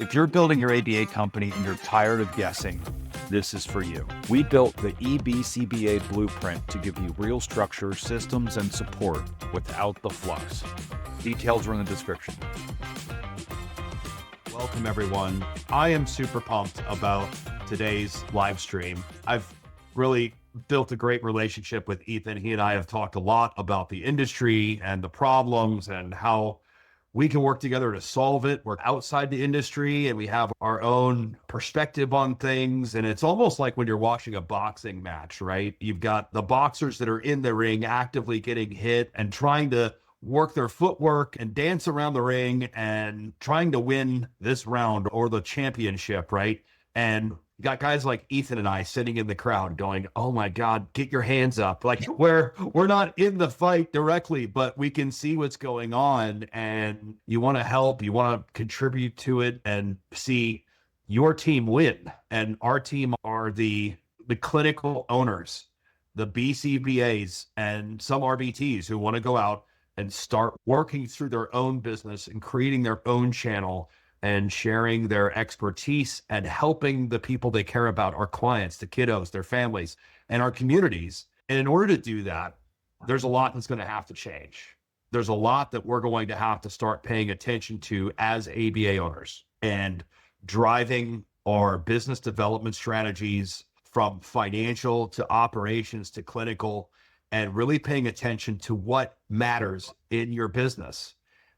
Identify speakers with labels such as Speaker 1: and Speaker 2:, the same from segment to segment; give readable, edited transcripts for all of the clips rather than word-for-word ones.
Speaker 1: If you're building your ABA company and you're tired of guessing, this is for you. We built the EBCBA blueprint to give you real structure, systems, and support without the fluff. Details are in the description.
Speaker 2: Welcome, everyone. I am super pumped about today's live stream. I've really built a great relationship with Ethan. He and I have talked a lot about the industry and the problems and how we can work together to solve it. We're outside the industry and we have our own perspective on things. And it's almost like when you're watching a boxing match, right? You've got the boxers that are in the ring actively getting hit and trying to work their footwork and dance around the ring and trying to win this round or the championship, right? And you got guys like Ethan and I sitting in the crowd going, oh my God, get your hands up. Like we're not in the fight directly, but we can see what's going on and you want to help, you want to contribute to it and see your team win. And our team are the clinical owners, the BCBAs and some RBTs who want to go out and start working through their own business and creating their own channel and sharing their expertise and helping the people they care about, our clients, the kiddos, their families, and our communities. And in order to do that, there's a lot that's going to have to change. There's a lot that we're going to have to start paying attention to as ABA owners and driving our business development strategies from financial to operations to clinical and really paying attention to what matters in your business.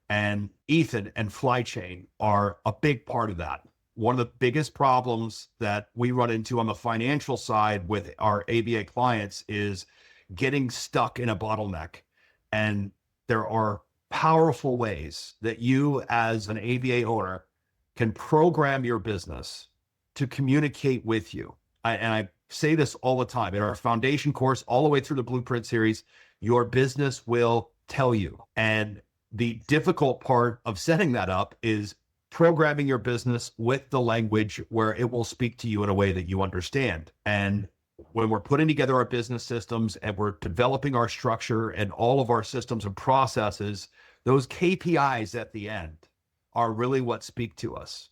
Speaker 2: And Ethan and Flychain are a big part of that. One of the biggest problems that we run into on the financial side with our ABA clients is getting stuck in a bottleneck. And there are powerful ways that you as an ABA owner can program your business to communicate with you. I say this all the time in our foundation course, all the way through the Blueprint series, your business will tell you. And the difficult part of setting that up is programming your business with the language where it will speak to you in a way that you understand. And when we're putting together our business systems and we're developing our structure and all of our systems and processes, those KPIs at the end are really what speak to us.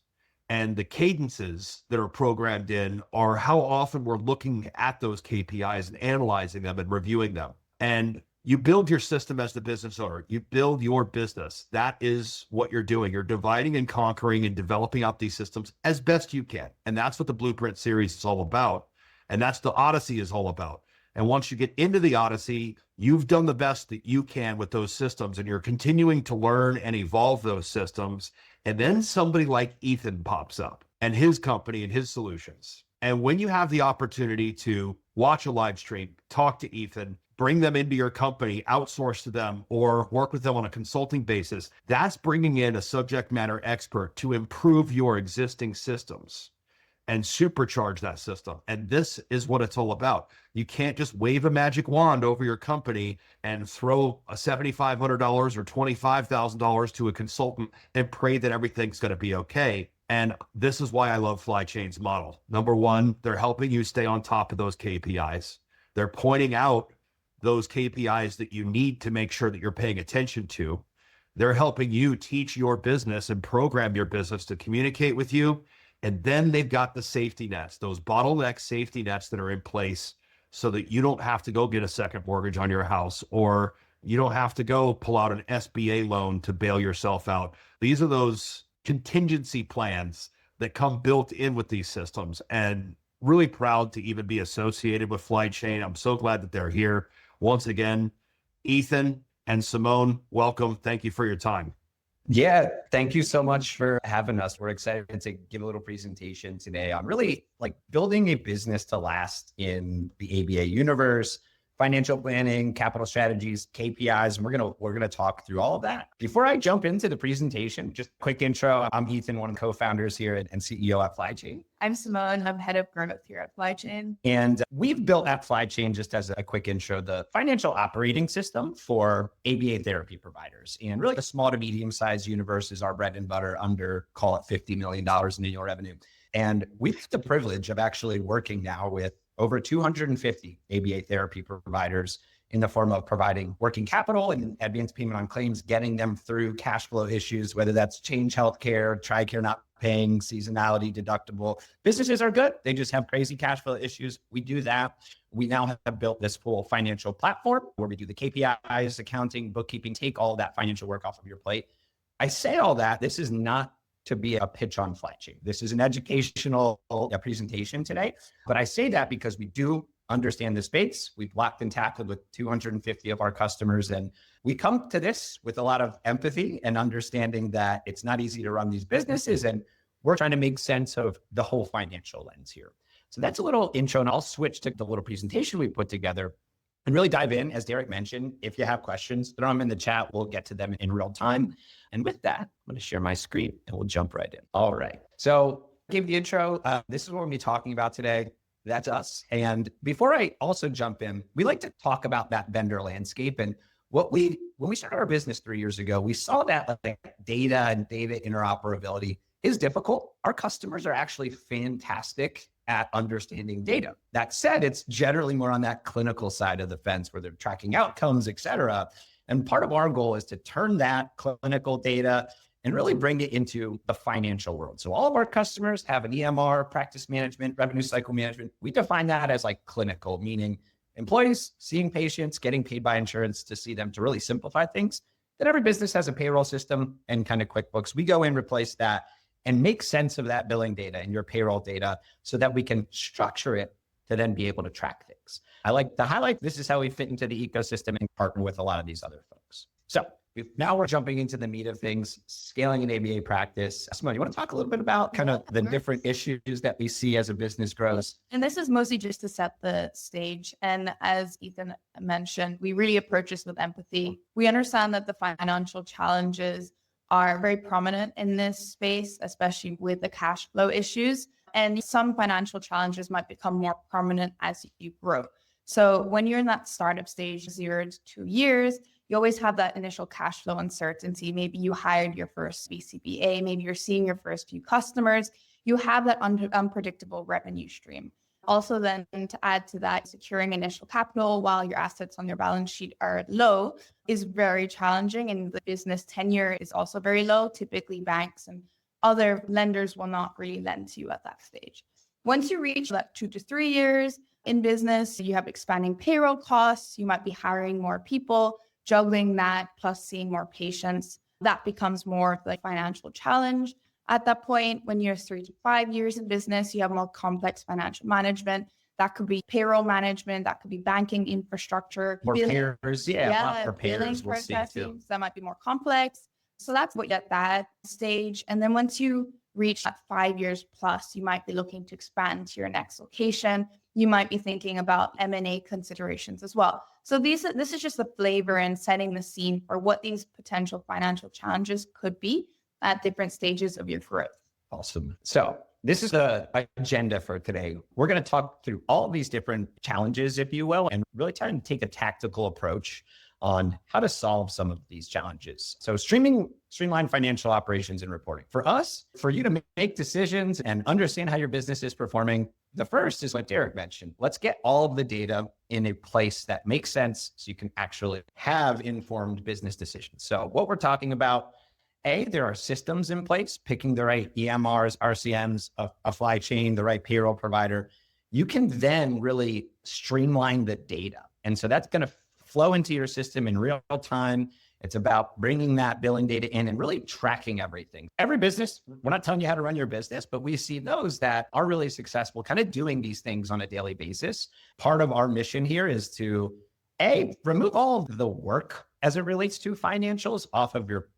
Speaker 2: And the cadences that are programmed in are how often we're looking at those KPIs and analyzing them and reviewing them. And you build your system as the business owner. You build your business. That is what you're doing. You're dividing and conquering and developing out these systems as best you can. And that's what the Blueprint series is all about. And that's the Odyssey is all about. And once you get into the Odyssey, you've done the best that you can with those systems and you're continuing to learn and evolve those systems. And then somebody like Ethan pops up and his company and his solutions. And when you have the opportunity to watch a live stream, talk to Ethan, bring them into your company, outsource to them, or work with them on a consulting basis, that's bringing in a subject matter expert to improve your existing systems and supercharge that system. And this is what it's all about. You can't just wave a magic wand over your company and throw a $7,500 or $25,000 to a consultant and pray that everything's going to be okay. And this is why I love Flychain's model. Number one, they're helping you stay on top of those KPIs. They're pointing out those KPIs that you need to make sure that you're paying attention to. They're helping you teach your business and program your business to communicate with you. And then they've got the safety nets, those bottleneck safety nets that are in place so that you don't have to go get a second mortgage on your house, or you don't have to go pull out an SBA loan to bail yourself out. These are those contingency plans that come built in with these systems, and really proud to even be associated with Flychain. I'm so glad that they're here. Once again, Ethan and Simone, welcome. Thank you for your time.
Speaker 3: Yeah, thank you so much for having us. We're excited to give a little presentation today on really like building a business to last in the ABA universe, financial planning, capital strategies, KPIs, and we're gonna talk through all of that. Before I jump into the presentation, just a quick intro. I'm Ethan, one of the co-founders here and CEO at Flychain.
Speaker 4: I'm Simone. I'm head of growth here at Flychain.
Speaker 3: And we've built at Flychain, just as a quick intro, the financial operating system for ABA therapy providers. And really the small to medium-sized universe is our bread and butter under, call it $50 million in annual revenue. And we've had the privilege of actually working now with over 250 ABA therapy providers in the form of providing working capital and advance payment on claims, getting them through cash flow issues, whether that's Change Healthcare, TRICARE not paying, seasonality, deductible. Businesses are good. They just have crazy cash flow issues. We do that. We now have built this full financial platform where we do the KPIs, accounting, bookkeeping, take all of that financial work off of your plate. I say all that. This is not to be a pitch on Flychain. This is an educational presentation today. But I say that because we do understand the space. We've locked and tackled with 250 of our customers. And we come to this with a lot of empathy and understanding that it's not easy to run these businesses. And we're trying to make sense of the whole financial lens here. So that's a little intro, and I'll switch to the little presentation we put together and really dive in. As Derek mentioned, if you have questions, throw them in the chat. We'll get to them in real time. And with that, I'm going to share my screen and we'll jump right in. All right. So give the intro. This is what we'll be talking about today. That's us. And before I also jump in, we like to talk about that vendor landscape. And when we started our business 3 years ago, we saw that like data and data interoperability is difficult. Our customers are actually fantastic at understanding data. That said, it's generally more on that clinical side of the fence where they're tracking outcomes, et cetera. And part of our goal is to turn that clinical data and really bring it into the financial world. So all of our customers have an EMR, practice management, revenue cycle management. We define that as like clinical, meaning employees seeing patients, getting paid by insurance to see them, to really simplify things. Then every business has a payroll system and kind of QuickBooks. We go in, replace that, and make sense of that billing data and your payroll data so that we can structure it to then be able to track things. I like to highlight, this is how we fit into the ecosystem and partner with a lot of these other folks. So now we're jumping into the meat of things, scaling an ABA practice. Simone, you want to talk a little bit about kind of the different issues that we see as a business grows?
Speaker 4: And this is mostly just to set the stage. And as Ethan mentioned, we really approach this with empathy. We understand that the financial challenges are very prominent in this space, especially with the cash flow issues. And some financial challenges might become more prominent as you grow. So when you're in that startup stage, 0 to 2 years, you always have that initial cash flow uncertainty. Maybe you hired your first BCBA, maybe you're seeing your first few customers. You have that unpredictable revenue stream. Also then to add to that, securing initial capital while your assets on your balance sheet are low is very challenging, and the business tenure is also very low. Typically banks and other lenders will not really lend to you at that stage. Once you reach that 2 to 3 years in business, you have expanding payroll costs. You might be hiring more people, juggling that, plus seeing more patients. That becomes more like financial challenge. At that point, when you're 3 to 5 years in business, you have more complex financial management. That could be payroll management. That could be banking infrastructure.
Speaker 3: More payers. Yeah, more
Speaker 4: billing
Speaker 3: payers we'll see too.
Speaker 4: processing. That might be more complex. So that's what at that stage. And then once you reach that 5 years plus, you might be looking to expand to your next location. You might be thinking about M&A considerations as well. So this is just the flavor and setting the scene for what these potential financial challenges could be at different stages of your growth.
Speaker 3: Awesome. So this is the agenda for today. We're going to talk through all these different challenges, if you will, and really try to take a tactical approach on how to solve some of these challenges. So streamline financial operations and reporting. For us, for you to make decisions and understand how your business is performing, the first is what Derek mentioned. Let's get all of the data in a place that makes sense so you can actually have informed business decisions. So what we're talking about, there are systems in place, picking the right EMRs, RCMs, a Flychain, the right payroll provider. You can then really streamline the data. And so that's going to flow into your system in real time. It's about bringing that billing data in and really tracking everything. Every business, we're not telling you how to run your business, but we see those that are really successful kind of doing these things on a daily basis. Part of our mission here is to remove all of the work as it relates to financials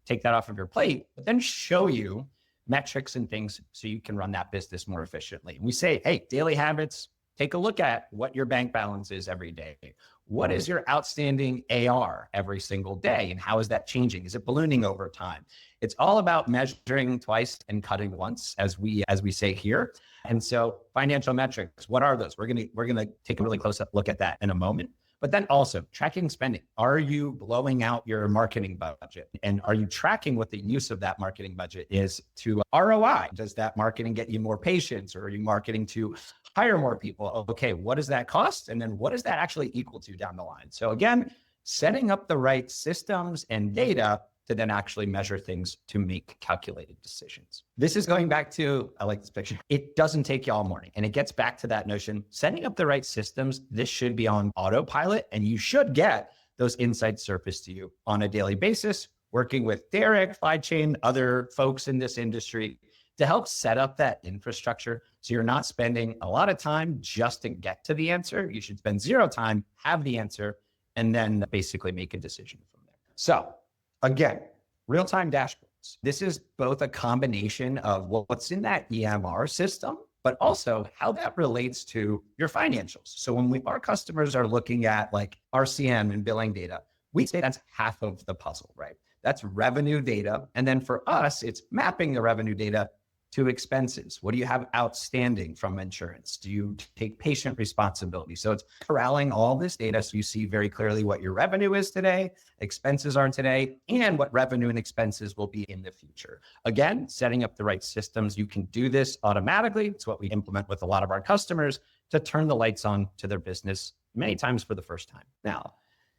Speaker 3: take that off of your plate, but then show you metrics and things so you can run that business more efficiently. We say, daily habits, take a look at what your bank balance is every day. What is your outstanding AR every single day? And how is that changing? Is it ballooning over time? It's all about measuring twice and cutting once, as we say here. And so financial metrics, what are those? We're gonna take a really close look at that in a moment. But then also tracking spending. Are you blowing out your marketing budget? And are you tracking what the use of that marketing budget is to ROI? Does that marketing get you more patients, or are you marketing to hire more people. Okay, what does that cost? And then what does that actually equal to down the line? So again, setting up the right systems and data to then actually measure things to make calculated decisions. This is going back to, I like this picture. It doesn't take you all morning. And it gets back to that notion, setting up the right systems, this should be on autopilot, and you should get those insights surfaced to you on a daily basis, working with Derek, Flychain, other folks in this industry to help set up that infrastructure. So you're not spending a lot of time just to get to the answer. You should spend zero time, have the answer, and then basically make a decision from there. So again, real-time dashboards. This is both a combination of what's in that EMR system, but also how that relates to your financials. So when our customers are looking at like RCM and billing data, we say that's half of the puzzle, right? That's revenue data. And then for us, it's mapping the revenue data to expenses. What do you have outstanding from insurance? Do you take patient responsibility? So it's corralling all this data so you see very clearly what your revenue is today, expenses are today, and what revenue and expenses will be in the future. Again, setting up the right systems. You can do this automatically. It's what we implement with a lot of our customers to turn the lights on to their business many times for the first time. Now,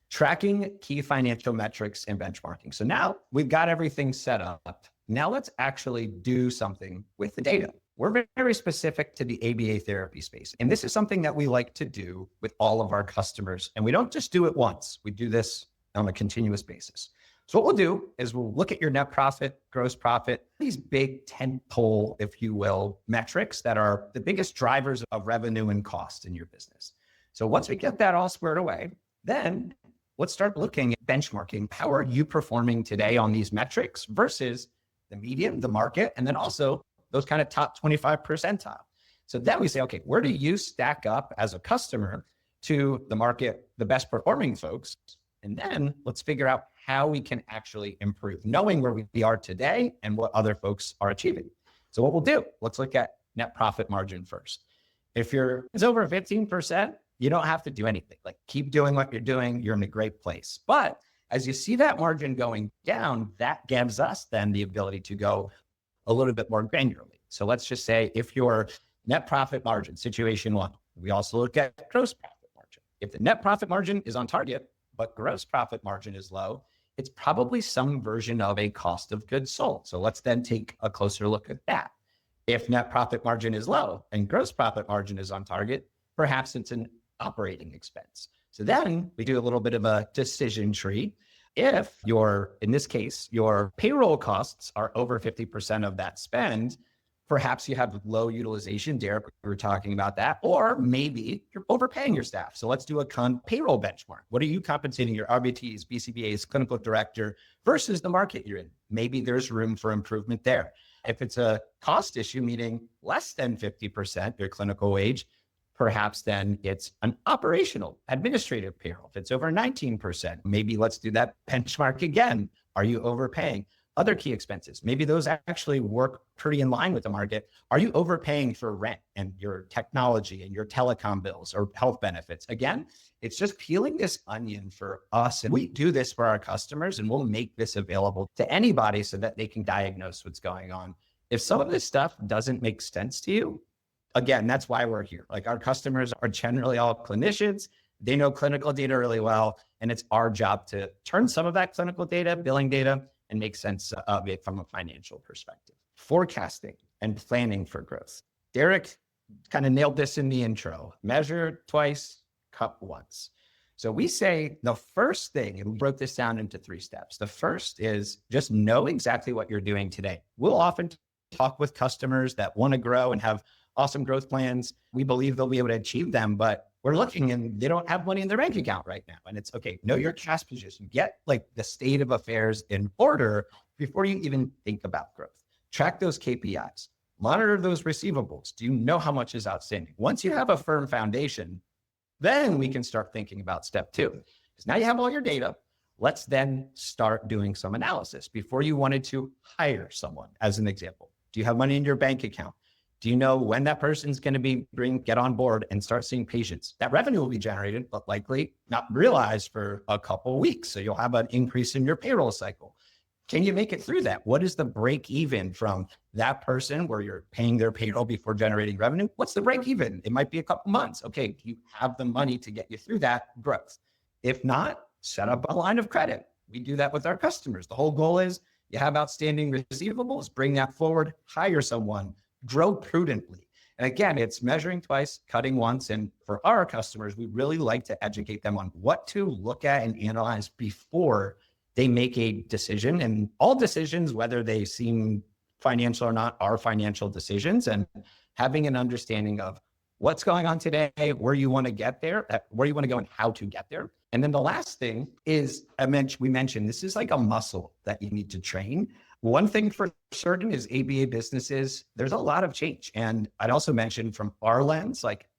Speaker 3: tracking key financial metrics and benchmarking. So now we've got everything set up. Now let's actually do something with the data. We're very specific to the ABA therapy space. And this is something that we like to do with all of our customers. And we don't just do it once. We do this on a continuous basis. So what we'll do is we'll look at your net profit, gross profit, these big tentpole, if you will, metrics that are the biggest drivers of revenue and cost in your business. So once we get that all squared away, then let's start looking at benchmarking. How are you performing today on these metrics versus the median, the market, and then also those kind of top 25 percentile. So then we say, okay, where do you stack up as a customer to the market, the best performing folks? And then let's figure out how we can actually improve, knowing where we are today and what other folks are achieving. So what we'll do, let's look at net profit margin first. If it's over 15%, you don't have to do anything. Like keep doing what you're doing. You're in a great place. But as you see that margin going down, that gives us then the ability to go a little bit more granularly. So let's just say if your net profit margin, situation one, we also look at gross profit margin. If the net profit margin is on target, but gross profit margin is low, it's probably some version of a cost of goods sold. So let's then take a closer look at that. If net profit margin is low and gross profit margin is on target, perhaps it's an operating expense. So then we do a little bit of a decision tree. If in this case, your payroll costs are over 50% of that spend, perhaps you have low utilization. Derek, we were talking about that, or maybe you're overpaying your staff. So let's do a payroll benchmark. What are you compensating your RBTs, BCBAs, clinical director versus the market you're in? Maybe there's room for improvement there. If it's a cost issue, meaning less than 50%, your clinical wage, perhaps then it's an operational administrative payroll. If it's over 19%, maybe let's do that benchmark again. Are you overpaying? Other key expenses, maybe those actually work pretty in line with the market. Are you overpaying for rent and your technology and your telecom bills or health benefits? Again, it's just peeling this onion for us. And we do this for our customers, and we'll make this available to anybody so that they can diagnose what's going on. If some of this stuff doesn't make sense to you, again, that's why we're here. Like our customers are generally all clinicians. They know clinical data really well. And it's our job to turn some of that clinical data, billing data, and make sense of it from a financial perspective. Forecasting and planning for growth. Derek kind of nailed this in the intro. Measure twice, cut once. So we say the first thing, and we broke this down into 3 steps. The first is just know exactly what you're doing today. We'll often talk with customers that want to grow and have awesome growth plans. We believe they'll be able to achieve them, but we're looking and they don't have money in their bank account right now. And it's okay, know your cash position, get like the state of affairs in order before you even think about growth. Track those KPIs, monitor those receivables. Do you know how much is outstanding? Once you have a firm foundation, then we can start thinking about step 2. Because now you have all your data. Let's then start doing some analysis. Before you wanted to hire someone, as an example, do you have money in your bank account? Do you know when that person's going to get on board and start seeing patients? That revenue will be generated, but likely not realized for a couple of weeks. So you'll have an increase in your payroll cycle. can you make it through that? What is the break even from that person where you're paying their payroll before generating revenue? What's the break even? It might be a couple months. Okay, you have the money to get you through that growth. If not, set up a line of credit. We do that with our customers. The whole goal is you have outstanding receivables, bring that forward, hire someone, grow prudently. And again, it's measuring twice, cutting once. And for our customers, we really like to educate them on what to look at and analyze before they make a decision. And all decisions, whether they seem financial or not, are financial decisions. And having an understanding of what's going on today, where you want to get there, where you want to go and how to get there. And then the last thing is, we mentioned, this is like a muscle that you need to train. One thing for certain is ABA businesses, there's a lot of change. And I'd also mention from our lens, like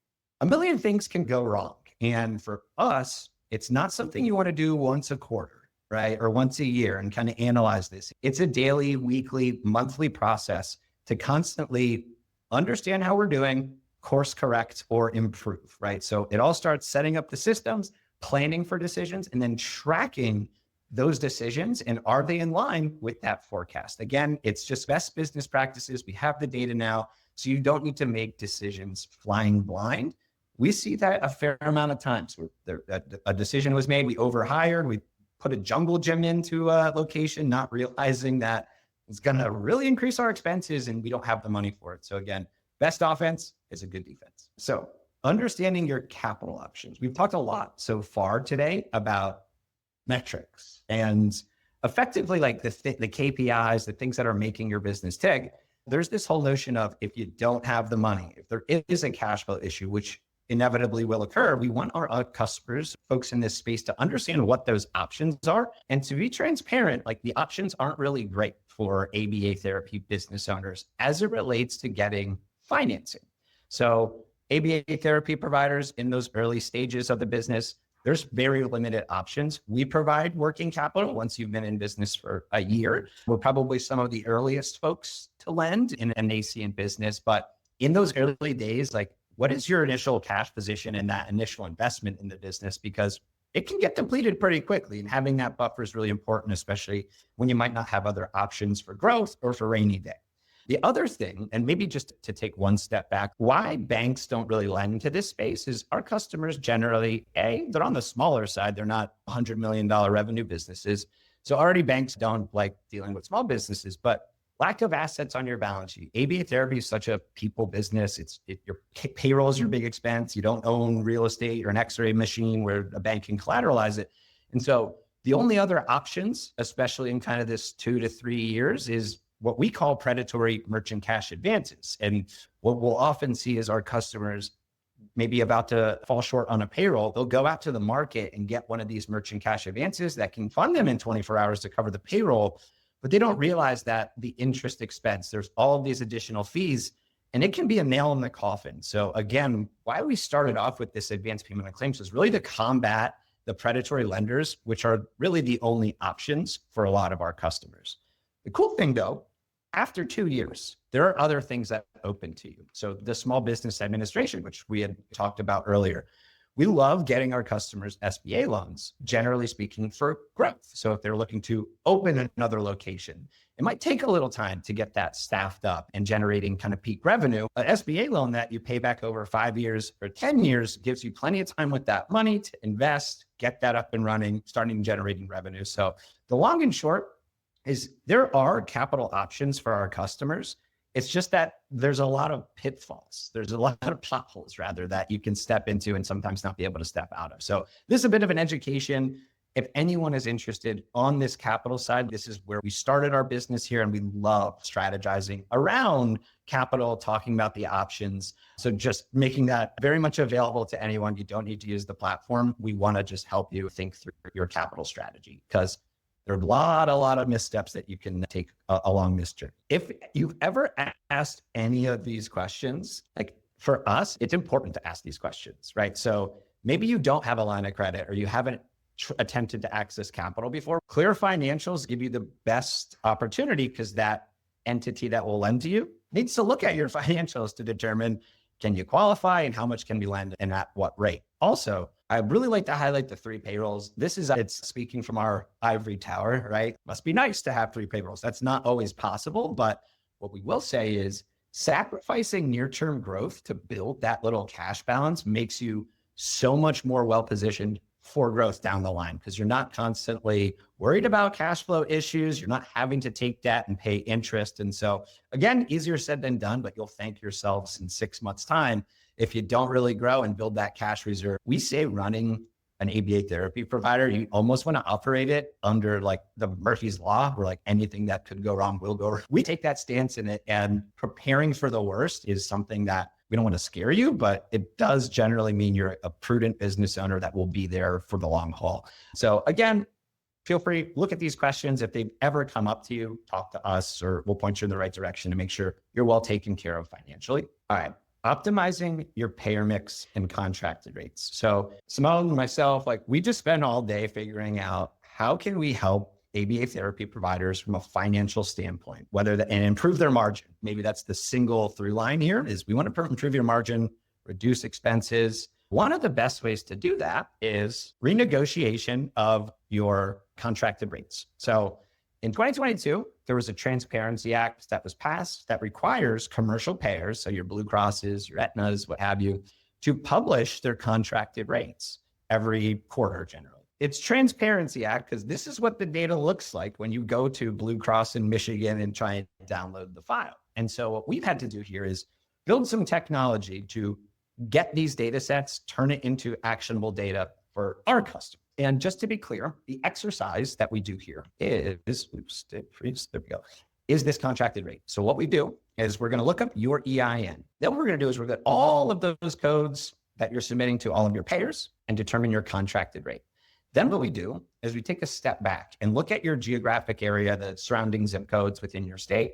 Speaker 3: a million things can go wrong. And for us, it's not something you want to do once a quarter, right? Or once a year and kind of analyze this. It's a daily, weekly, monthly process to constantly understand how we're doing, course correct or improve, right? So it all starts setting up the systems, planning for decisions, and then tracking those decisions. And are they in line with that forecast? Again, it's just best business practices. We have the data now, so you don't need to make decisions flying blind. We see that a fair amount of times where a decision was made, we overhired, we put a jungle gym into a location, not realizing that it's going to really increase our expenses and we don't have the money for it. So again, best offense is a good defense. So understanding your capital options. We've talked a lot so far today about metrics and effectively like the KPIs, the things that are making your business tick. There's this whole notion of if you don't have the money, if there is a cash flow issue, which inevitably will occur, we want our customers, folks in this space, to understand what those options are and to be transparent. Like the options aren't really great for ABA therapy business owners as it relates to getting financing. So ABA therapy providers in those early stages of the business, there's very limited options. We provide working capital once you've been in business for a year. We're probably some of the earliest folks to lend in an nascent business. But in those early days, like what is your initial cash position and that initial investment in the business? Because it can get depleted pretty quickly. And having that buffer is really important, especially when you might not have other options for growth or for rainy day. The other thing, and maybe just to take one step back, why banks don't really lend to this space is our customers generally, they're on the smaller side. They're not $100 million revenue businesses. So already banks don't like dealing with small businesses, but lack of assets on your balance sheet. ABA therapy is such a people business. Your payroll is your big expense. You don't own real estate or an x-ray machine where a bank can collateralize it. And so the only other options, especially in kind of this 2 to 3 years, is what we call predatory merchant cash advances. And what we'll often see is our customers maybe about to fall short on a payroll, they'll go out to the market and get one of these merchant cash advances that can fund them in 24 hours to cover the payroll, but they don't realize that the interest expense, there's all of these additional fees, and it can be a nail in the coffin. So again, why we started off with this advanced payment on claims was really to combat the predatory lenders, which are really the only options for a lot of our customers. The cool thing though, after 2 years, there are other things that open to you. So the small business administration, which we had talked about earlier, we love getting our customers SBA loans, generally speaking, for growth. So if they're looking to open another location, it might take a little time to get that staffed up and generating kind of peak revenue. An SBA loan that you pay back over 5 years or 10 years gives you plenty of time with that money to invest, get that up and running, starting generating revenue. So the long and short is there are capital options for our customers. It's just that there's a lot of pitfalls. There's a lot of potholes rather that you can step into and sometimes not be able to step out of. So this is a bit of an education. If anyone is interested on this capital side, this is where we started our business here, and we love strategizing around capital, talking about the options. So just making that very much available to anyone. You don't need to use the platform. We want to just help you think through your capital strategy, because there are a lot of missteps that you can take along this journey. If you've ever asked any of these questions, like for us, it's important to ask these questions, right? So maybe you don't have a line of credit or you haven't attempted to access capital before. Clear financials give you the best opportunity because that entity that will lend to you needs to look at your financials to determine, can you qualify and how much can be lent and at what rate? Also, I really like to highlight the 3 payrolls. It's speaking from our ivory tower, right? Must be nice to have 3 payrolls. That's not always possible, but what we will say is sacrificing near-term growth to build that little cash balance makes you so much more well-positioned for growth down the line, because you're not constantly worried about cash flow issues. You're not having to take debt and pay interest. And so again, easier said than done, but you'll thank yourselves in 6 months' time if you don't really grow and build that cash reserve. We say running an ABA therapy provider, you almost want to operate it under like the Murphy's Law, where like anything that could go wrong will go wrong. We take that stance in it, and preparing for the worst is something that we don't want to scare you, but it does generally mean you're a prudent business owner that will be there for the long haul. So again, feel free, look at these questions. If they've ever come up to you, talk to us, or we'll point you in the right direction to make sure you're well taken care of financially. All right. Optimizing your payer mix and contracted rates. So Simone and myself, like we just spend all day figuring out how can we help ABA therapy providers from a financial standpoint, and improve their margin. Maybe that's the single through line here is we want to improve your margin, reduce expenses. One of the best ways to do that is renegotiation of your contracted rates. So in 2022, there was a Transparency Act that was passed that requires commercial payers, so your Blue Crosses, your Aetnas, what have you, to publish their contracted rates every quarter generally. It's Transparency Act because this is what the data looks like when you go to Blue Cross in Michigan and try and download the file. And so what we've had to do here is build some technology to get these data sets, turn it into actionable data for our customers. And just to be clear, the exercise that we do here is this contracted rate. So what we do is we're going to look up your EIN. Then what we're going to do is we're going to get all of those codes that you're submitting to all of your payers and determine your contracted rate. Then what we do is we take a step back and look at your geographic area, the surrounding zip codes within your state.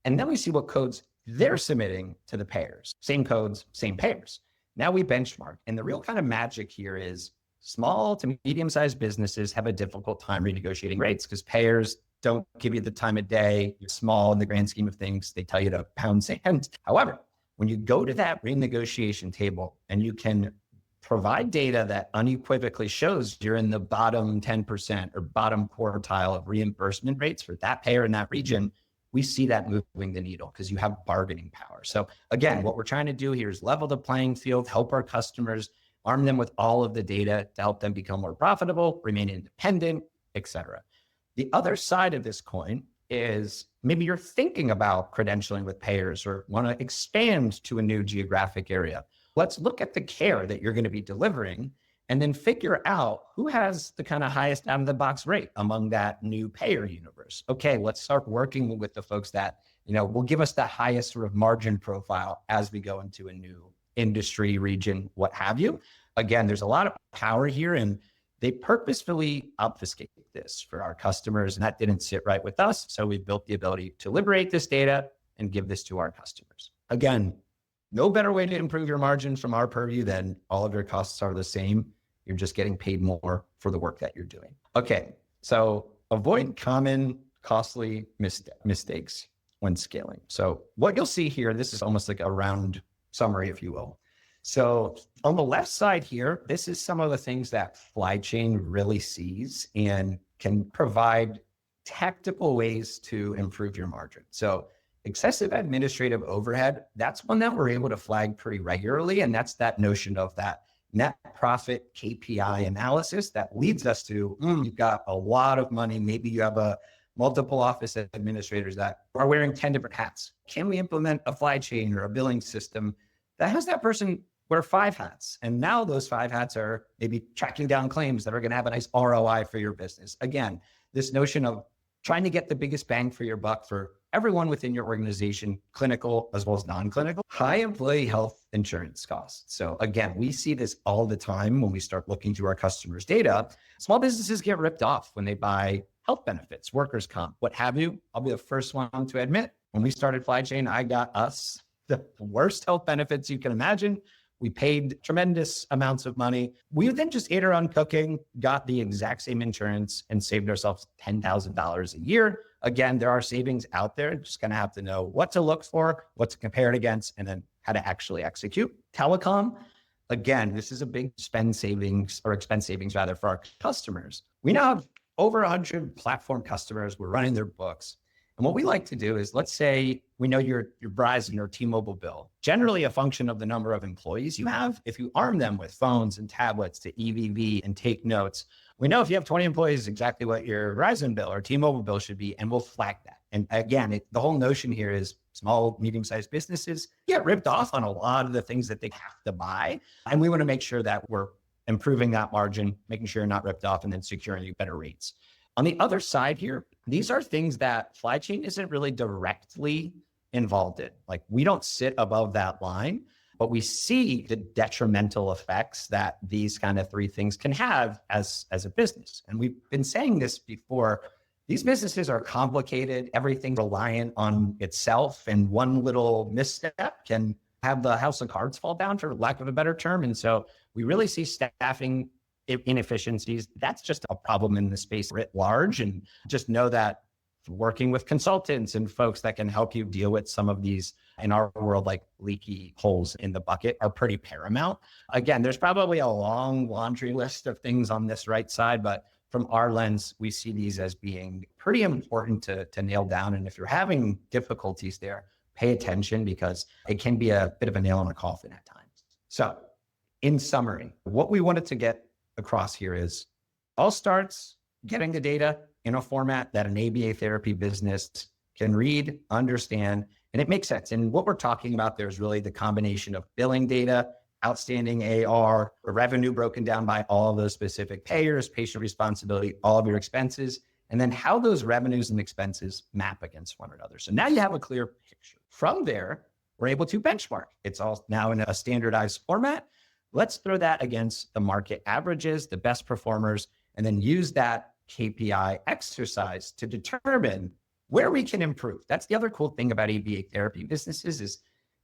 Speaker 3: And then we see what codes they're submitting to the payers. Same codes, same payers. Now we benchmark. And the real kind of magic here is small to medium-sized businesses have a difficult time renegotiating rates because payers don't give you the time of day. You're small in the grand scheme of things. They tell you to pound sand. However, when you go to that renegotiation table and you can provide data that unequivocally shows you're in the bottom 10% or bottom quartile of reimbursement rates for that payer in that region, we see that moving the needle because you have bargaining power. So again, what we're trying to do here is level the playing field, help our customers, arm them with all of the data to help them become more profitable, remain independent, et cetera. The other side of this coin is maybe you're thinking about credentialing with payers or want to expand to a new geographic area. Let's look at the care that you're going to be delivering and then figure out who has the kind of highest out of the box rate among that new payer universe. Okay, let's start working with the folks that, will give us the highest sort of margin profile as we go into a new industry, region, what have you. Again, there's a lot of power here and they purposefully obfuscate this for our customers and that didn't sit right with us. So we built the ability to liberate this data and give this to our customers. Again, no better way to improve your margin from our purview than all of your costs are the same. You're just getting paid more for the work that you're doing. Okay, so avoid common costly mistakes when scaling. So what you'll see here, this is almost like a round summary, if you will. So on the left side here, this is some of the things that Flychain really sees and can provide tactical ways to improve your margin. So excessive administrative overhead, that's one that we're able to flag pretty regularly. And that's that notion of that net profit KPI analysis that leads us to, you've got a lot of money. Maybe you have multiple office administrators that are wearing 10 different hats. Can we implement a Flychain or a billing system that has that person wear 5 hats? And now those 5 hats are maybe tracking down claims that are going to have a nice ROI for your business. Again, this notion of trying to get the biggest bang for your buck for everyone within your organization, clinical as well as non-clinical. High employee health insurance costs. So again, we see this all the time when we start looking through our customers' data. Small businesses get ripped off when they buy health benefits, workers' comp, what have you. I'll be the first one to admit, when we started Flychain, I got us the worst health benefits you can imagine. We paid tremendous amounts of money. We then just ate our own cooking, got the exact same insurance and saved ourselves $10,000 a year. Again, there are savings out there. Just going to have to know what to look for, what to compare it against, and then how to actually execute. Telecom, again, this is a big expense savings rather for our customers. We now have over 100 platform customers. We're running their books. And what we like to do is, let's say we know your Verizon or T-Mobile bill, generally a function of the number of employees you have. If you arm them with phones and tablets to EVV and take notes, we know if you have 20 employees exactly what your Verizon bill or T-Mobile bill should be, and we'll flag that. And again, the whole notion here is small, medium-sized businesses get ripped off on a lot of the things that they have to buy. And we want to make sure that we're improving that margin, making sure you're not ripped off, and then securing better rates. On the other side here, these are things that Flychain isn't really directly involved in. Like, we don't sit above that line, but we see the detrimental effects that these kind of three things can have as a business. And we've been saying this before. These businesses are complicated, everything reliant on itself, and one little misstep can have the house of cards fall down, for lack of a better term. And so we really see staffing inefficiencies. That's just a problem in the space writ large. And just know that working with consultants and folks that can help you deal with some of these, in our world, like leaky holes in the bucket, are pretty paramount. Again, there's probably a long laundry list of things on this right side, but from our lens, we see these as being pretty important to nail down. And if you're having difficulties there, pay attention, because it can be a bit of a nail in a coffin at times. So in summary, what we wanted to get across here is all starts getting the data in a format that an ABA therapy business can read, understand, and it makes sense. And what we're talking about there is really the combination of billing data, outstanding AR, revenue broken down by all of those specific payers, patient responsibility, all of your expenses, and then how those revenues and expenses map against one another. So now you have a clear picture. From there, we're able to benchmark. It's all now in a standardized format. Let's throw that against the market averages, the best performers, and then use that KPI exercise to determine where we can improve. That's the other cool thing about ABA therapy businesses is,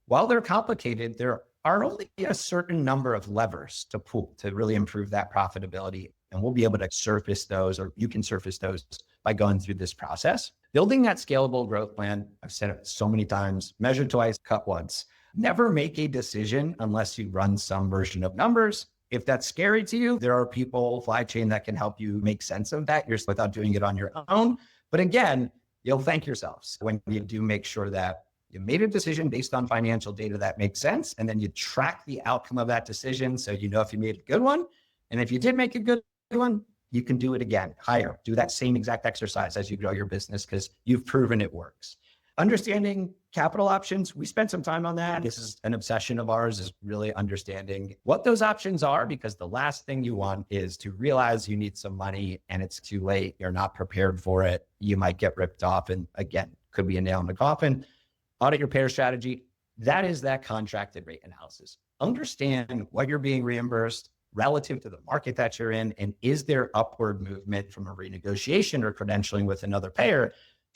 Speaker 3: while they're complicated, there are only a certain number of levers to pull to really improve that profitability. And we'll be able to surface those, or you can surface those by going through this process. Building that scalable growth plan, I've said it so many times, measure twice, cut once. Never make a decision unless you run some version of numbers. If that's scary to you, there are people, Flychain, that can help you make sense of that without doing it on your own. But again, you'll thank yourselves when you do make sure that you made a decision based on financial data that makes sense, and then you track the outcome of that decision so you know if you made a good one. And if you did make a good one, you can do it again, higher. Do that same exact exercise as you grow your business, because you've proven it works. Understanding capital options, we spent some time on that. This is an obsession of ours, is really understanding what those options are, because the last thing you want is to realize you need some money and it's too late. You're not prepared for it. You might get ripped off, and again, could be a nail in the coffin. Audit your payer strategy. That is that contracted rate analysis. Understand what you're being reimbursed relative to the market that you're in, and is there upward movement from a renegotiation or credentialing with another payer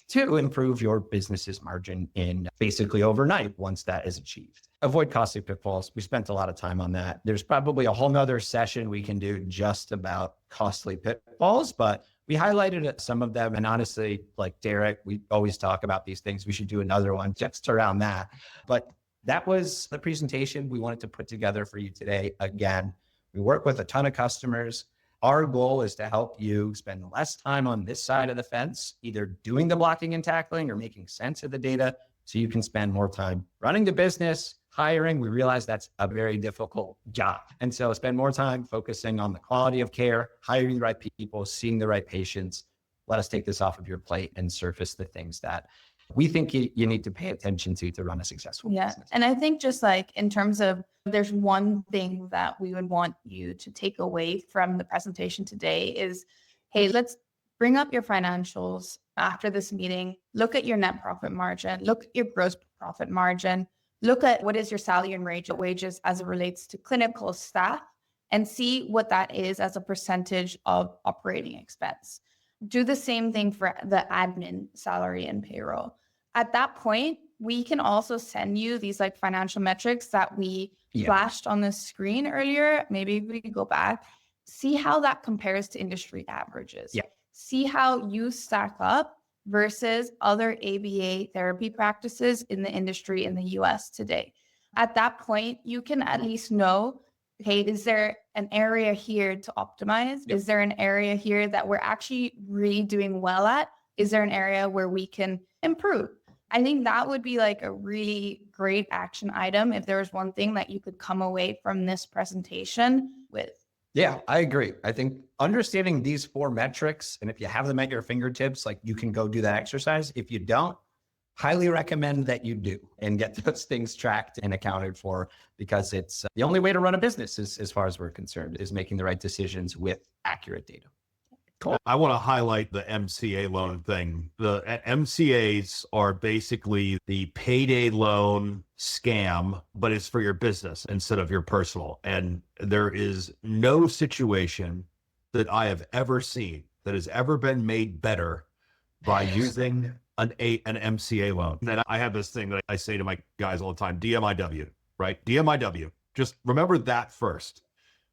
Speaker 3: to improve your business's margin in basically overnight once that is achieved. Avoid costly pitfalls. We spent a lot of time on that. There's probably a whole nother session we can do just about costly pitfalls, but we highlighted some of them. And honestly, like Derek, we always talk about these things. We should do another one just around that. But that was the presentation we wanted to put together for you today. Again, we work with a ton of customers. Our goal is to help you spend less time on this side of the fence, either doing the blocking and tackling or making sense of the data, so you can spend more time running the business, hiring. We realize that's a very difficult job. And so spend more time focusing on the quality of care, hiring the right people, seeing the right patients. Let us take this off of your plate and surface the things that we think you need to pay attention to run a successful business.
Speaker 4: And I think just like in terms of, there's one thing that we would want you to take away from the presentation today is, hey, let's bring up your financials after this meeting. Look at your net profit margin, look at your gross profit margin, look at what is your salary and wages as it relates to clinical staff, and see what that is as a percentage of operating expense. Do the same thing for the admin salary and payroll. At that point, we can also send you these like financial metrics that we flashed on the screen earlier. Maybe we could go back, see how that compares to industry averages. See how you stack up versus other ABA therapy practices in the industry in the US today. At that point, you can at least know, hey, is there an area here to optimize?
Speaker 3: Yep.
Speaker 4: Is there an area here that we're actually really doing well at? Is there an area where we can improve? I think that would be like a really great action item if there was one thing that you could come away from this presentation with.
Speaker 3: Yeah, I agree. I think understanding these 4 metrics, and if you have them at your fingertips, like you can go do that exercise. If you don't, highly recommend that you do and get those things tracked and accounted for, because it's the only way to run a business, as far as we're concerned, is making the right decisions with accurate data.
Speaker 2: Cool. I want to highlight the MCA loan thing. The MCAs are basically the payday loan scam, but it's for your business instead of your personal. And there is no situation that I have ever seen that has ever been made better by using an MCA loan. And I have this thing that I say to my guys all the time, DMIW, right? DMIW. Just remember that first.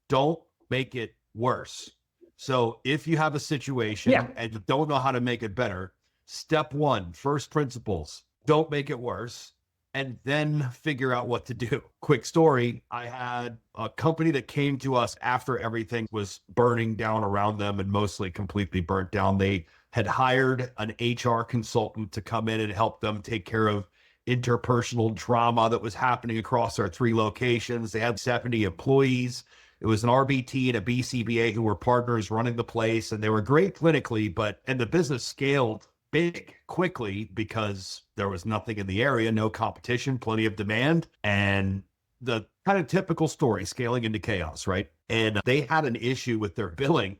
Speaker 2: Don't make it worse. So if you have a situation and you don't know how to make it better, step 1, first principles, don't make it worse, and then figure out what to do. Quick story. I had a company that came to us after everything was burning down around them and mostly completely burnt down. They had hired an HR consultant to come in and help them take care of interpersonal drama that was happening across our 3 locations. They had 70 employees. It was an RBT and a BCBA who were partners running the place, and they were great clinically, and the business scaled big quickly because there was nothing in the area, no competition, plenty of demand, and the kind of typical story, scaling into chaos, right? And they had an issue with their billing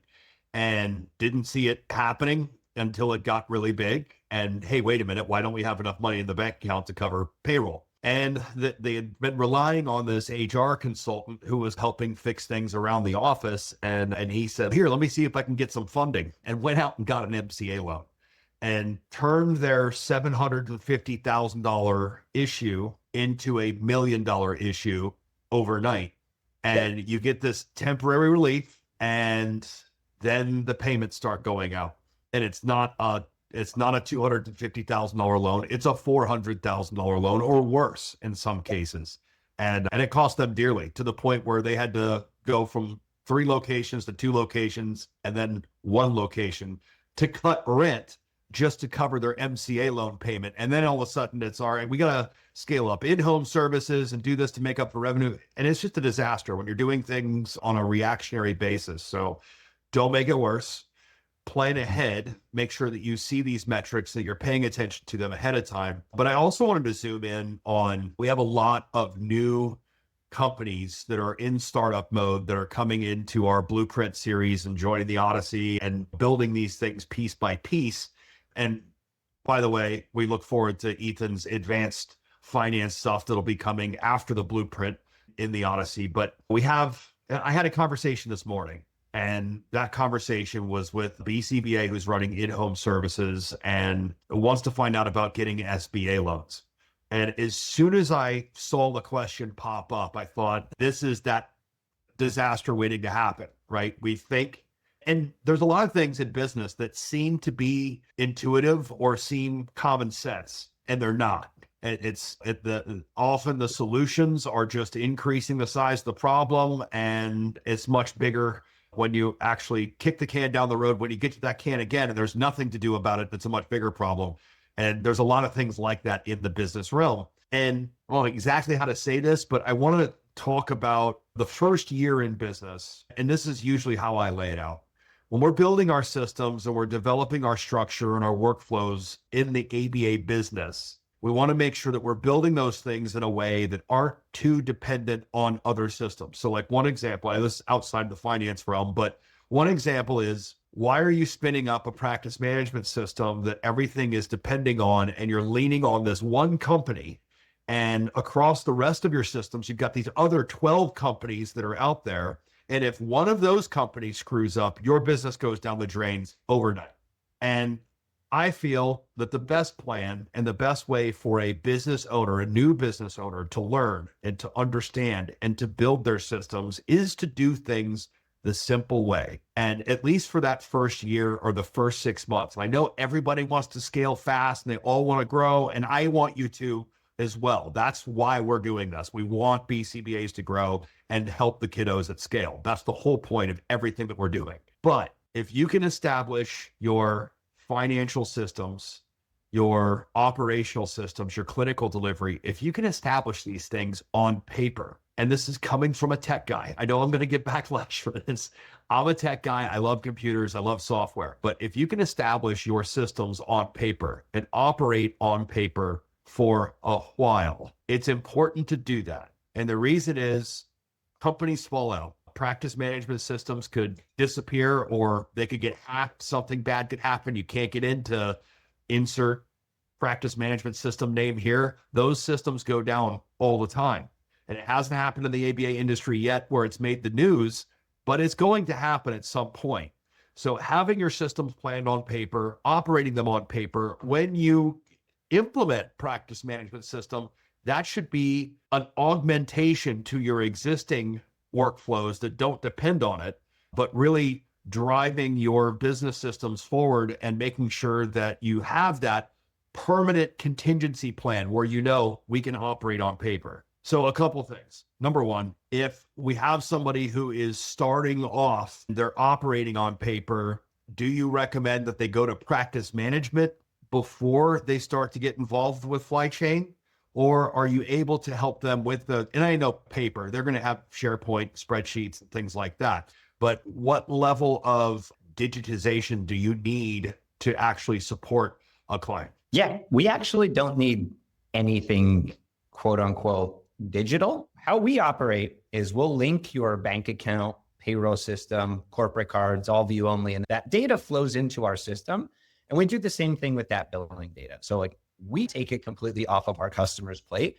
Speaker 2: and didn't see it happening until it got really big. And hey, wait a minute, why don't we have enough money in the bank account to cover payroll? And they had been relying on this HR consultant who was helping fix things around the office. And he said, here, let me see if I can get some funding, and went out and got an MCA loan and turned their $750,000 issue into $1 million issue overnight. And you get this temporary relief, and then the payments start going out. And it's not a $250,000 loan. It's a $400,000 loan, or worse in some cases. And it cost them dearly, to the point where they had to go from 3 locations to 2 locations and then 1 location to cut rent just to cover their MCA loan payment. And then all of a sudden it's all right, we got to scale up in-home services and do this to make up for revenue. And it's just a disaster when you're doing things on a reactionary basis. So don't make it worse. Plan ahead, make sure that you see these metrics, that you're paying attention to them ahead of time. But I also wanted to zoom in on, we have a lot of new companies that are in startup mode that are coming into our Blueprint series and joining the Odyssey and building these things piece by piece. And by the way, we look forward to Ethan's advanced finance stuff that'll be coming after the Blueprint in the Odyssey. But I had a conversation this morning. And that conversation was with BCBA, who's running in-home services and wants to find out about getting SBA loans. And as soon as I saw the question pop up, I thought, this is that disaster waiting to happen, right? We think, and there's a lot of things in business that seem to be intuitive or seem common sense, and they're not. Often the solutions are just increasing the size of the problem, and it's much bigger when you actually kick the can down the road. When you get to that can again and there's nothing to do about it, that's a much bigger problem. And there's a lot of things like that in the business realm. And I don't know exactly how to say this, but I want to talk about the first year in business. And this is usually how I lay it out. When we're building our systems and we're developing our structure and our workflows in the ABA business, we want to make sure that we're building those things in a way that aren't too dependent on other systems. So like one example, this is outside the finance realm, but one example is, why are you spinning up a practice management system that everything is depending on, and you're leaning on this one company, and across the rest of your systems, you've got these other 12 companies that are out there. And if one of those companies screws up, your business goes down the drains overnight. And I feel that the best plan and the best way for a business owner, a new business owner, to learn and to understand and to build their systems is to do things the simple way. And at least for that first year or the first 6 months, I know everybody wants to scale fast and they all want to grow, and I want you to, as well. That's why we're doing this. We want BCBAs to grow and help the kiddos at scale. That's the whole point of everything that we're doing. But if you can establish your financial systems, your operational systems, your clinical delivery, if you can establish these things on paper, and this is coming from a tech guy. I know I'm going to get backlash for this. I'm a tech guy. I love computers. I love software. But if you can establish your systems on paper and operate on paper for a while, it's important to do that. And the reason is companies fall out. Practice management systems could disappear, or they could get hacked. Something bad could happen. You can't get into insert practice management system name here. Those systems go down all the time. And it hasn't happened in the ABA industry yet where it's made the news, but it's going to happen at some point. So having your systems planned on paper, operating them on paper, when you implement practice management system, that should be an augmentation to your existing workflows that don't depend on it, but really driving your business systems forward and making sure that you have that permanent contingency plan where you know we can operate on paper. So a couple things. Number one, if we have somebody who is starting off, they're operating on paper, do you recommend that they go to practice management before they start to get involved with Flychain? Or are you able to help them with and I know paper, they're going to have SharePoint spreadsheets and things like that. But what level of digitization do you need to actually support a client?
Speaker 3: Yeah, we actually don't need anything, quote unquote, digital. How we operate is we'll link your bank account, payroll system, corporate cards, all view only, and that data flows into our system. And we do the same thing with that billing data. So like we take it completely off of our customer's plate.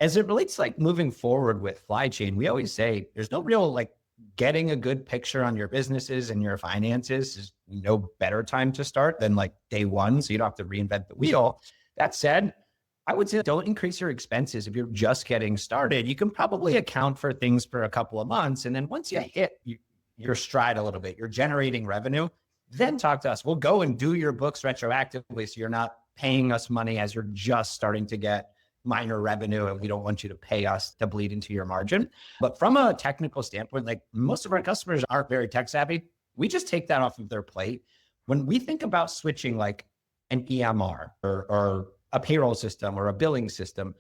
Speaker 3: As it relates to like moving forward with Flychain, we always say there's no real like getting a good picture on your businesses and your finances is no better time to start than like day one. So you don't have to reinvent the wheel. That said, I would say don't increase your expenses. If you're just getting started, you can probably account for things for a couple of months. And then once you hit your stride a little bit, you're generating revenue, then talk to us. We'll go and do your books retroactively. So you're not paying us money as you're just starting to get minor revenue, and we don't want you to pay us to bleed into your margin. But from a technical standpoint, like most of our customers aren't very tech savvy. We just take that off of their plate. When we think about switching like an EMR or a payroll system or a billing system,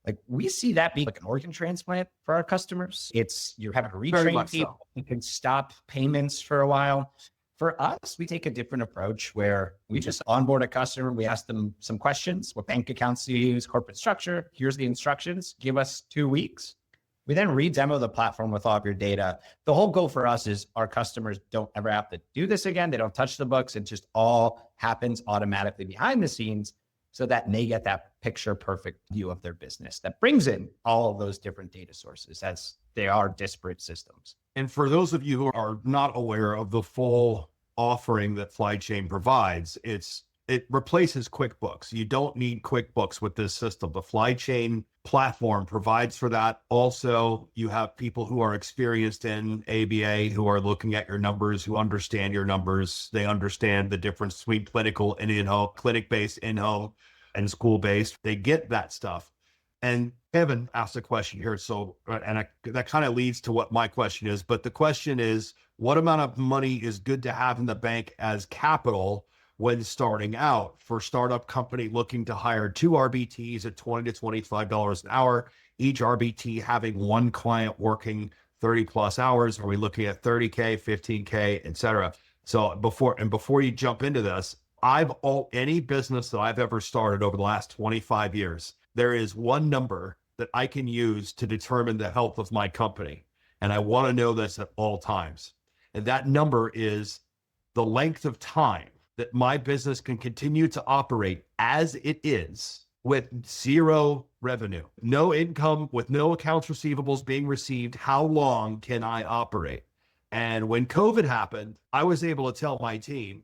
Speaker 3: like we see that being like an organ transplant for our customers. It's you're having to retrain people. You can stop payments for a while. For us, we take a different approach where we just onboard a customer. We ask them some questions. What bank accounts do you use? Corporate structure. Here's the instructions. Give us 2 weeks. We then re-demo the platform with all of your data. The whole goal for us is our customers don't ever have to do this again. They don't touch the books. It just all happens automatically behind the scenes so that they get that picture perfect view of their business that brings in all of those different data sources as they are disparate systems.
Speaker 2: And for those of you who are not aware of the full offering that Flychain provides, it replaces QuickBooks. You don't need QuickBooks with this system. The Flychain platform provides for that. Also, you have people who are experienced in ABA who are looking at your numbers, who understand your numbers. They understand the difference between clinical and in-home, clinic-based, in-home, and school-based. They get that stuff. And Kevin asked a question here. So, that kind of leads to what my question is. But the question is, what amount of money is good to have in the bank as capital when starting out for startup company looking to hire 2 RBTs at $20 to $25 an hour, each RBT having one client working 30 plus hours? Are we looking at 30K, 15K, et cetera? So before you jump into this, any business that I've ever started over the last 25 years, there is one number that I can use to determine the health of my company. And I want to know this at all times. And that number is the length of time that my business can continue to operate as it is with 0 revenue, no income, with no accounts receivables being received. How long can I operate? And when COVID happened, I was able to tell my team,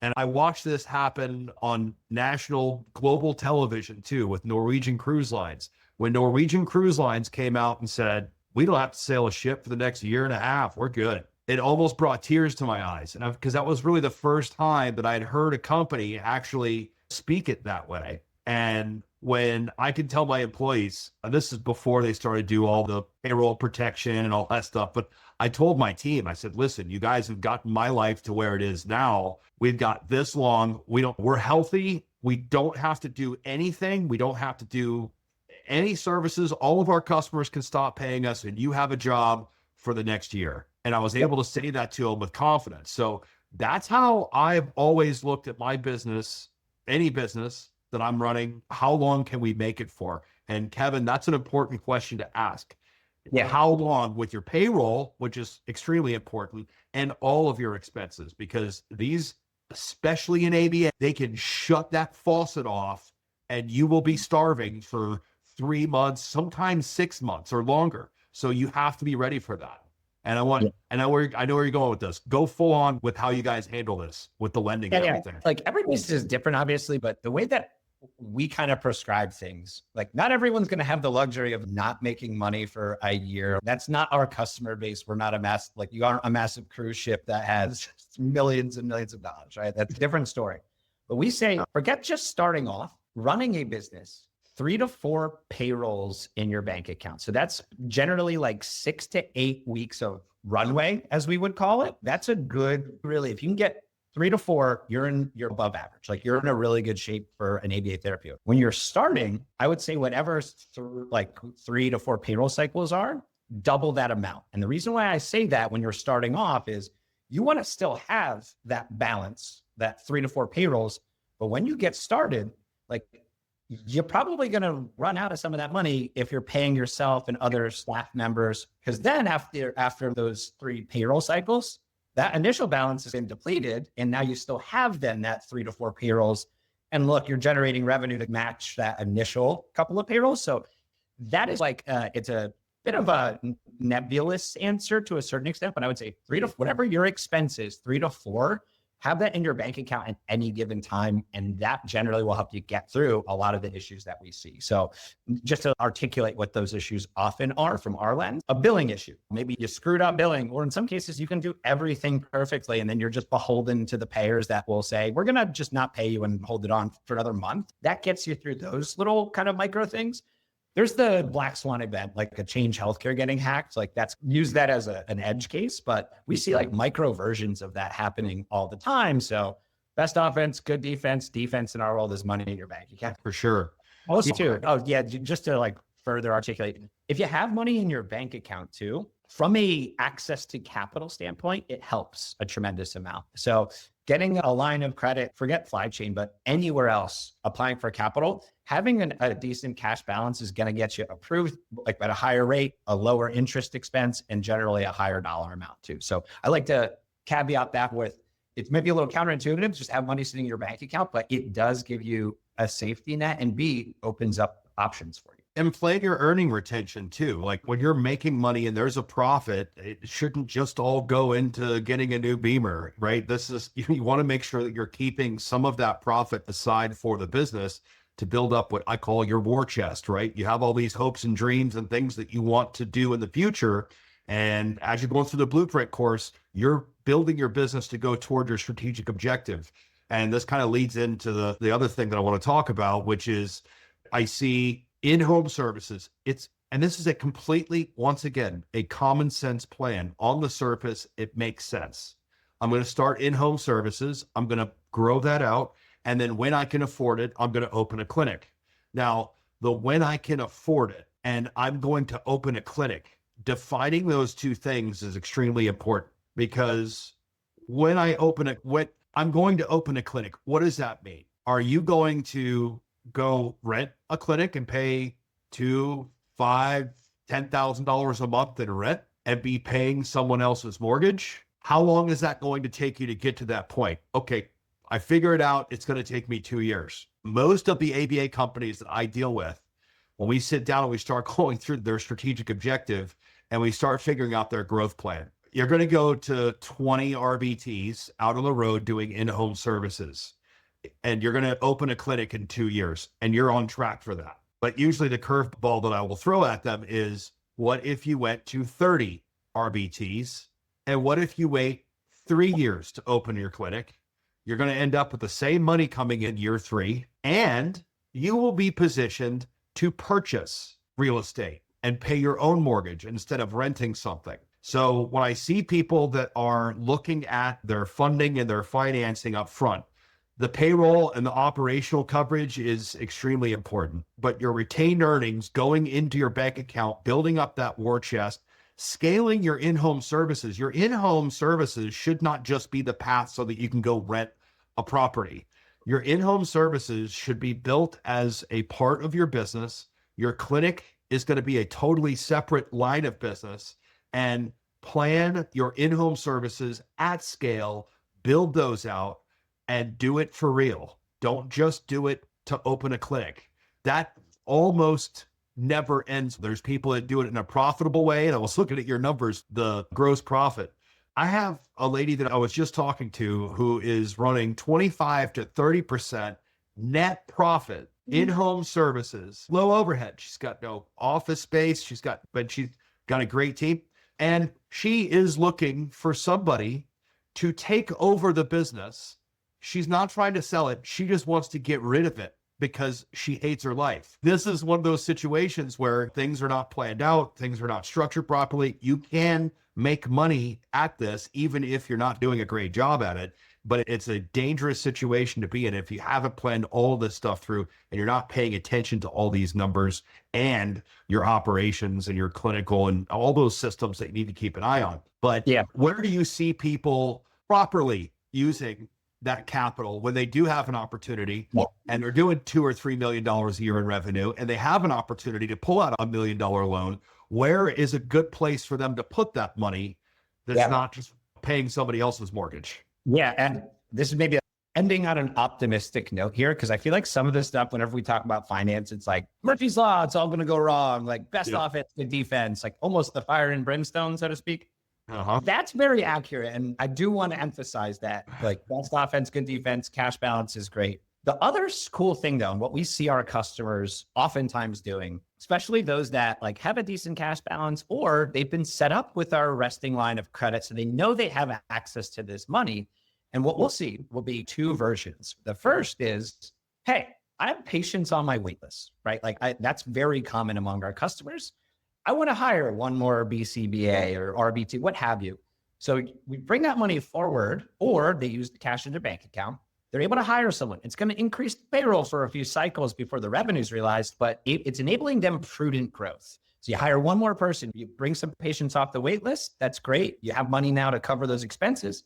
Speaker 2: and I watched this happen on national global television too, with Norwegian Cruise Lines. When Norwegian Cruise Lines came out and said, we don't have to sail a ship for the next year and a half, we're good. It almost brought tears to my eyes. And because that was really the first time that I had heard a company actually speak it that way. And when I can tell my employees, and this is before they started to do all the payroll protection and all that stuff, but I told my team, I said, listen, you guys have gotten my life to where it is now. We've got this long. We're healthy. We don't have to do anything. We don't have to do any services. All of our customers can stop paying us and you have a job for the next year. And I was able to say that to them with confidence. So that's how I've always looked at my business, any business that I'm running. How long can we make it for? And Kevin, that's an important question to ask.
Speaker 3: Yeah.
Speaker 2: How long with your payroll, which is extremely important, and all of your expenses, because these, especially in ABA, they can shut that faucet off and you will be starving for 3 months, sometimes 6 months or longer. So you have to be ready for that. And I know where you're going with this. Go full on with how you guys handle this with the lending and everything.
Speaker 3: Like every business is different, obviously, but the way that we kind of prescribe things, like not everyone's going to have the luxury of not making money for a year. That's not our customer base. We're not you aren't a massive cruise ship that has millions and millions of dollars, right? That's a different story. But we say, forget just starting off, running a business, 3 to 4 payrolls in your bank account. So that's generally like 6 to 8 weeks of runway, as we would call it. That's a good, really, if you can get 3 to 4, you're above average. Like you're in a really good shape for an ABA therapy. When you're starting, I would say whatever 3 to 4 payroll cycles are, double that amount. And the reason why I say that when you're starting off is you want to still have that balance, that 3 to 4 payrolls. But when you get started, like you're probably going to run out of some of that money if you're paying yourself and other staff members, because then after those 3 payroll cycles, that initial balance has been depleted. And now you still have then that 3 to 4 payrolls. And look, you're generating revenue to match that initial couple of payrolls. So that is like, it's a bit of a nebulous answer to a certain extent, but I would say 3 to whatever your expense is, 3 to 4, have that in your bank account at any given time. And that generally will help you get through a lot of the issues that we see. So just to articulate what those issues often are from our lens, a billing issue. Maybe you screwed up billing, or in some cases you can do everything perfectly. And then you're just beholden to the payers that will say, we're going to just not pay you and hold it on for another month. That gets you through those little kind of micro things. There's the black swan event, like a Change Healthcare getting hacked. Like use that as an edge case, but we see like micro versions of that happening all the time. So best offense, good defense. Defense in our world is money in your bank account.
Speaker 2: For sure.
Speaker 3: Also too. Oh yeah. Just to like further articulate, if you have money in your bank account too, from a access to capital standpoint, it helps a tremendous amount. So getting a line of credit, forget Flychain, but anywhere else applying for capital, having a decent cash balance is going to get you approved like at a higher rate, a lower interest expense, and generally a higher dollar amount too. So I like to caveat that with, it's maybe a little counterintuitive, just have money sitting in your bank account, but it does give you a safety net, and B, opens up options for you.
Speaker 2: And plan your earning retention too. Like when you're making money and there's a profit, it shouldn't just all go into getting a new Beamer, right? You want to make sure that you're keeping some of that profit aside for the business to build up what I call your war chest, right? You have all these hopes and dreams and things that you want to do in the future. And as you're going through the Blueprint course, you're building your business to go toward your strategic objective. And this kind of leads into the other thing that I want to talk about, which is I see in-home services. And this is a completely, once again, a common sense plan. On the surface, it makes sense. I'm going to start in-home services. I'm going to grow that out. And then when I can afford it, I'm going to open a clinic. Now, when I can afford it and I'm going to open a clinic, defining those two things is extremely important, because when I'm going to open a clinic, what does that mean? Are you going to go rent a clinic and pay $2,000, $5,000, $10,000 a month in rent and be paying someone else's mortgage? How long is that going to take you to get to that point? Okay, I figure it out. It's going to take me 2 years. Most of the ABA companies that I deal with, when we sit down and we start going through their strategic objective and we start figuring out their growth plan, you're going to go to 20 RBTs out on the road doing in-home services. And you're going to open a clinic in 2 years, and you're on track for that. But usually the curveball that I will throw at them is, what if you went to 30 RBTs? And what if you wait 3 years to open your clinic? You're going to end up with the same money coming in year 3, and you will be positioned to purchase real estate and pay your own mortgage instead of renting something. So when I see people that are looking at their funding and their financing up front, the payroll and the operational coverage is extremely important, but your retained earnings going into your bank account, building up that war chest, scaling your in-home services. Your in-home services should not just be the path so that you can go rent a property. Your in-home services should be built as a part of your business. Your clinic is going to be a totally separate line of business, and plan your in-home services at scale, build those out, and do it for real. Don't just do it to open a clinic. That almost never ends. There's people that do it in a profitable way. And I was looking at your numbers, the gross profit. I have a lady that I was just talking to who is running 25 to 30% net profit in-home services, low overhead. She's got no office space. But she's got a great team. And she is looking for somebody to take over the business. She's not trying to sell it. She just wants to get rid of it because she hates her life. This is one of those situations where things are not planned out, things are not structured properly. You can make money at this, even if you're not doing a great job at it, but it's a dangerous situation to be in if you haven't planned all this stuff through and you're not paying attention to all these numbers and your operations and your clinical and all those systems that you need to keep an eye on. But yeah, where do you see people properly using that capital when they do have an opportunity and they're doing $2 or $3 million a year in revenue and they have an opportunity to pull out $1 million loan? Where is a good place for them to put that money that's not just paying somebody else's mortgage?
Speaker 3: Yeah. And this is maybe ending on an optimistic note here, because I feel like some of this stuff, whenever we talk about finance, it's like Murphy's Law, it's all going to go wrong, like best offense, good defense, like almost the fire and brimstone, so to speak. That's very accurate. And I do want to emphasize that, like, best offense, good defense, cash balance is great. The other cool thing though, and what we see our customers oftentimes doing, especially those that like have a decent cash balance or they've been set up with our resting line of credit, so they know they have access to this money. And what we'll see will be two versions. The first is, hey, I have patients on my wait list, right? Like that's very common among our customers. I want to hire one more BCBA or RBT, what have you. So we bring that money forward, or they use the cash in their bank account. They're able to hire someone. It's going to increase the payroll for a few cycles before the revenue's realized, but it's enabling them prudent growth. So you hire one more person, you bring some patients off the wait list. That's great. You have money now to cover those expenses.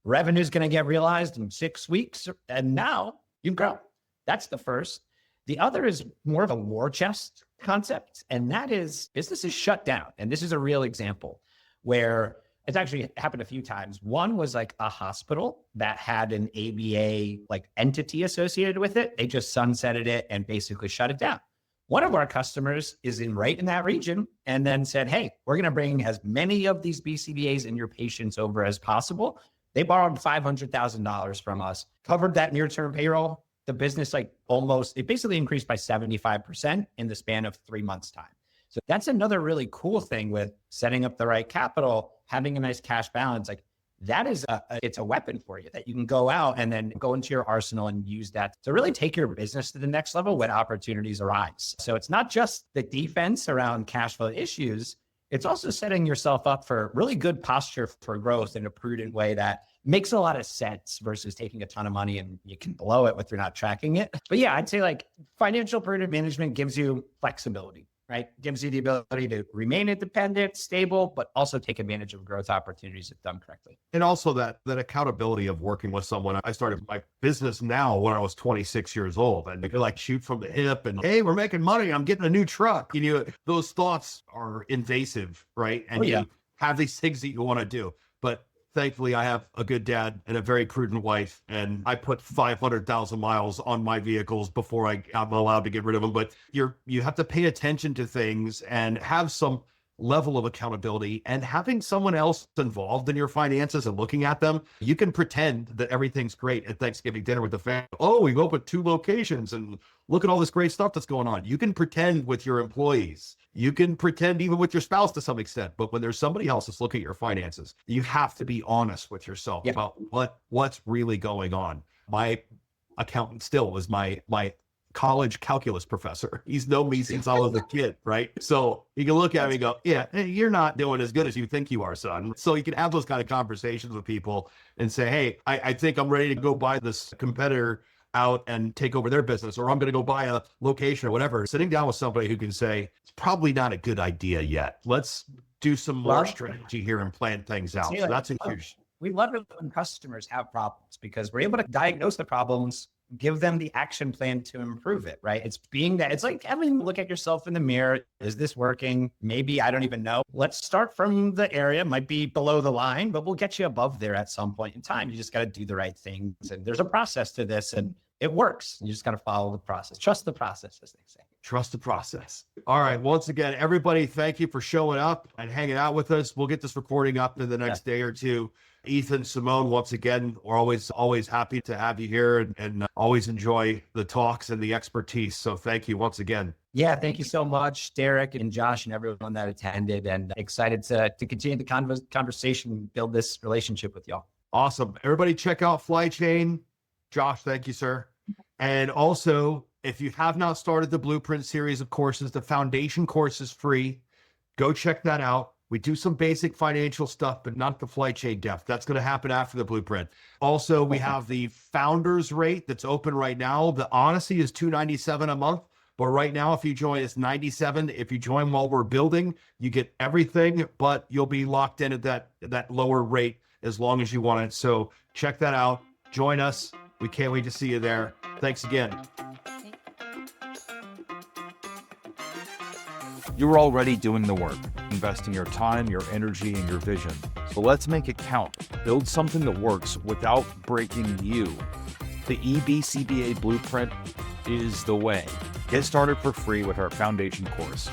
Speaker 3: Revenue's going to get realized in 6 weeks, and now you grow. That's the first. The other is more of a war chest concept, and that is businesses shut down. And this is a real example where it's actually happened a few times. One was like a hospital that had an ABA like entity associated with it. They just sunsetted it and basically shut it down. One of our customers is right in that region and then said, hey, we're going to bring as many of these BCBAs and your patients over as possible. They borrowed $500,000 from us, covered that near-term payroll. The business it basically increased by 75% in the span of 3 months' time. So that's another really cool thing with setting up the right capital, having a nice cash balance. Like that is it's a weapon for you that you can go out and then go into your arsenal and use that to really take your business to the next level when opportunities arise. So it's not just the defense around cash flow issues. It's also setting yourself up for really good posture for growth in a prudent way that makes a lot of sense versus taking a ton of money and you can blow it if you're not tracking it. But yeah, I'd say like financial prudent management gives you flexibility, right? Gives you the ability to remain independent, stable, but also take advantage of growth opportunities if done correctly.
Speaker 2: And also that accountability of working with someone. I started my business now when I was 26 years old, and you're like shoot from the hip and, hey, we're making money. I'm getting a new truck. Those thoughts are invasive, right? And you have these things that you want to do. But thankfully, I have a good dad and a very prudent wife, and I put 500,000 miles on my vehicles before I'm allowed to get rid of them. But you have to pay attention to things and have some level of accountability, and having someone else involved in your finances and looking at them. You can pretend that everything's great at Thanksgiving dinner with the family. Oh, we've opened 2 locations and look at all this great stuff that's going on. You can pretend with your employees. You can pretend even with your spouse to some extent, but when there's somebody else that's looking at your finances, you have to be honest with yourself about what's really going on. My accountant still is my college calculus professor. He's known me since I was a kid, right? So you can look at me and go, yeah, hey, you're not doing as good as you think you are, son. So you can have those kind of conversations with people and say, hey, I think I'm ready to go buy this competitor out and take over their business, or I'm going to go buy a location or whatever. Sitting down with somebody who can say, it's probably not a good idea yet. Let's do some more strategy here and plan things out. So that's a huge.
Speaker 3: We love it when customers have problems because we're able to diagnose the problems, give them the action plan to improve it, right? It's being that, it's like having look at yourself in the mirror. Is this working? Maybe I don't even know. Let's start from the area, might be below the line, but we'll get you above there at some point in time. You just got to do the right things. And there's a process to this and it works. You just got to follow the process. Trust the process, as they say.
Speaker 2: Trust the process. All right. Once again, everybody, thank you for showing up and hanging out with us. We'll get this recording up in the next day or two. Ethan, Simone, once again, we're always happy to have you here and always enjoy the talks and the expertise. So thank you once again.
Speaker 3: Yeah, thank you so much, Derek and Josh and everyone that attended, and excited to continue the conversation and build this relationship with y'all.
Speaker 2: Awesome. Everybody check out Flychain. Josh, thank you, sir. And also, if you have not started the Blueprint series of courses, the foundation course is free. Go check that out. We do some basic financial stuff, but not the Flychain depth. That's going to happen after the Blueprint. Also, we have the founders rate that's open right now. The Odyssey is $297 a month. But right now, if you join, it's $97. If you join while we're building, you get everything, but you'll be locked in at that lower rate as long as you want it. So check that out. Join us. We can't wait to see you there. Thanks again.
Speaker 1: You're already doing the work, investing your time, your energy, and your vision. So let's make it count. Build something that works without breaking you. The EBCBA Blueprint is the way. Get started for free with our foundation course.